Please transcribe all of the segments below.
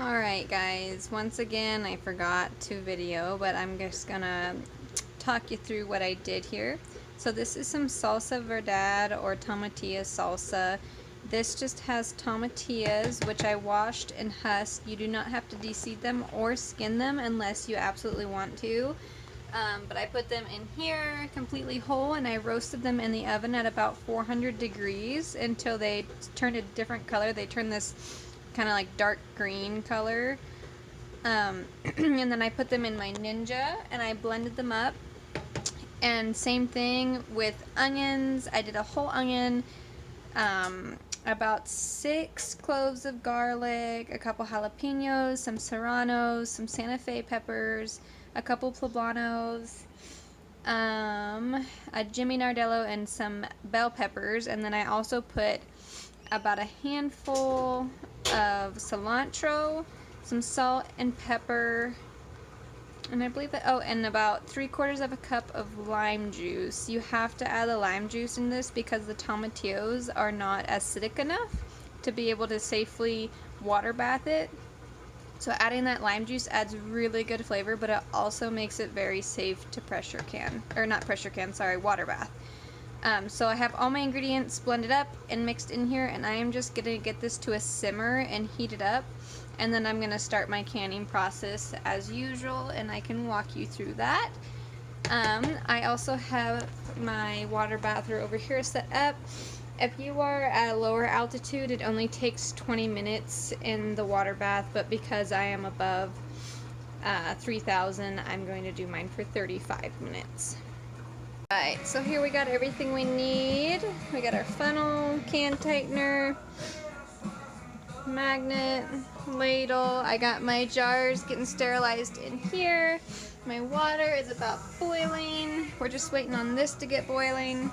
Alright guys, once again I forgot to video, but I'm just gonna talk you through what I did here. So this is some salsa verdad or tomatillo salsa. This just has tomatillas, which I washed and husked. You do not have to de-seed them or skin them unless you absolutely want to. But I put them in here completely whole, and I roasted them in the oven at about 400 degrees until they turned a different color. They turned this kind of like dark green color. And then I put them in my Ninja and I blended them up. And same thing with onions. I did a whole onion, about 6 cloves of garlic, a couple jalapenos, some serranos, some Santa Fe peppers, a couple poblanos, a Jimmy Nardello, and some bell peppers. And then I also put about a handful of cilantro, some salt and pepper, and I believe that, oh, and about 3/4 of a cup of lime juice. You have to add the lime juice in this because the tomatillos are not acidic enough to be able to safely water bath it. So adding that lime juice adds really good flavor, but it also makes it very safe to water bath. So I have all my ingredients blended up and mixed in here, and I am just going to get this to a simmer and heat it up, and then I'm going to start my canning process as usual, and I can walk you through that. I also have my water bather over here set up. If you are at a lower altitude, it only takes 20 minutes in the water bath, but because I am above 3,000, I'm going to do mine for 35 minutes. Alright, so here we got everything we need. We got our funnel, can tightener, magnet, ladle. I got my jars getting sterilized in here. My water is about boiling. We're just waiting on this to get boiling.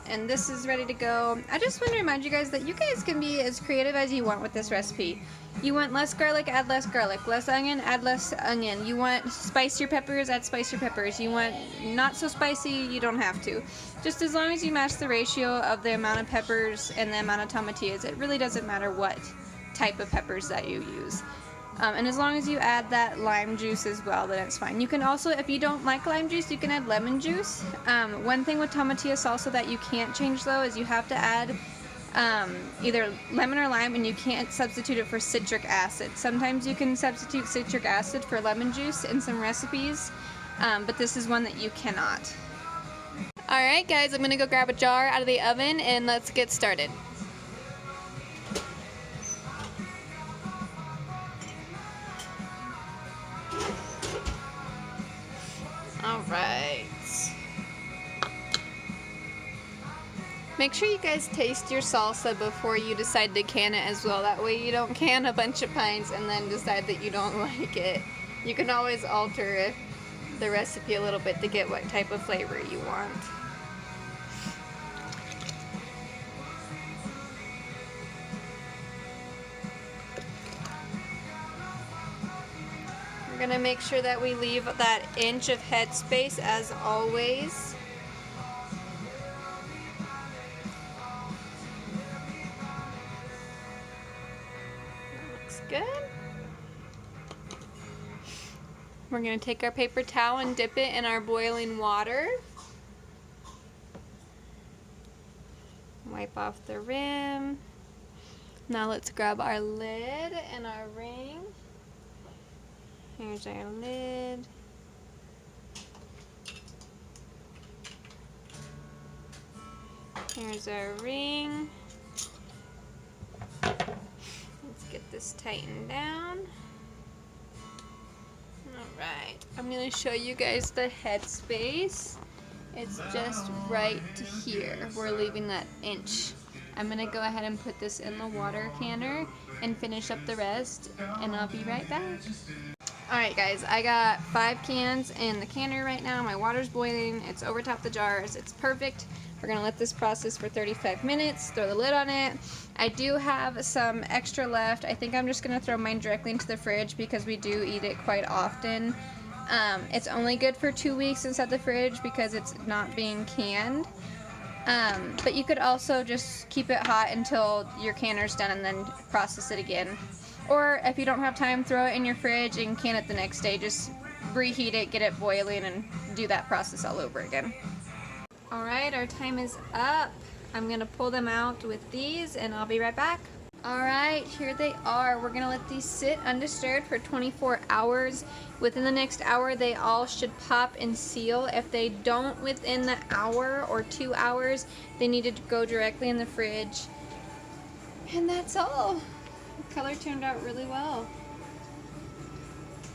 And this is ready to go. I just want to remind you guys that you guys can be as creative as you want with this recipe. You want less garlic, add less garlic. Less onion, add less onion. You want spicier peppers, add spicier peppers. You want not so spicy, you don't have to. Just as long as you match the ratio of the amount of peppers and the amount of tomatillas, it really doesn't matter what type of peppers that you use. And as long as you add that lime juice as well, then it's fine. You can also, if you don't like lime juice, you can add lemon juice. One thing with tomatillo salsa that you can't change though is you have to add either lemon or lime, and you can't substitute it for citric acid. Sometimes you can substitute citric acid for lemon juice in some recipes, but this is one that you cannot. Alright guys, I'm going to go grab a jar out of the oven and let's get started. Alright. Make sure you guys taste your salsa before you decide to can it as well. That way you don't can a bunch of pints and then decide that you don't like it. You can always alter the recipe a little bit to get what type of flavor you want. We're going to make sure that we leave that inch of head space as always. That looks good. We're going to take our paper towel and dip it in our boiling water. Wipe off the rim. Now let's grab our lid and our ring. Here's our lid. Here's our ring. Let's get this tightened down. Alright, I'm going to show you guys the head space. It's just right here. We're leaving that inch. I'm going to go ahead and put this in the water canner and finish up the rest, and I'll be right back. Alright guys, I got 5 cans in the canner right now. My water's boiling. It's over top the jars. It's perfect. We're going to let this process for 35 minutes. Throw the lid on it. I do have some extra left. I think I'm just going to throw mine directly into the fridge because we do eat it quite often. It's only good for 2 weeks inside the fridge because it's not being canned. But you could also just keep it hot until your canner's done and then process it again. Or if you don't have time, throw it in your fridge and can it the next day. Just reheat it, get it boiling, and do that process all over again. Alright, our time is up. I'm going to pull them out with these and I'll be right back. Alright, here they are. We're going to let these sit undisturbed for 24 hours. Within the next hour, they all should pop and seal. If they don't within the hour or 2 hours, they need to go directly in the fridge. And that's all. The color turned out really well.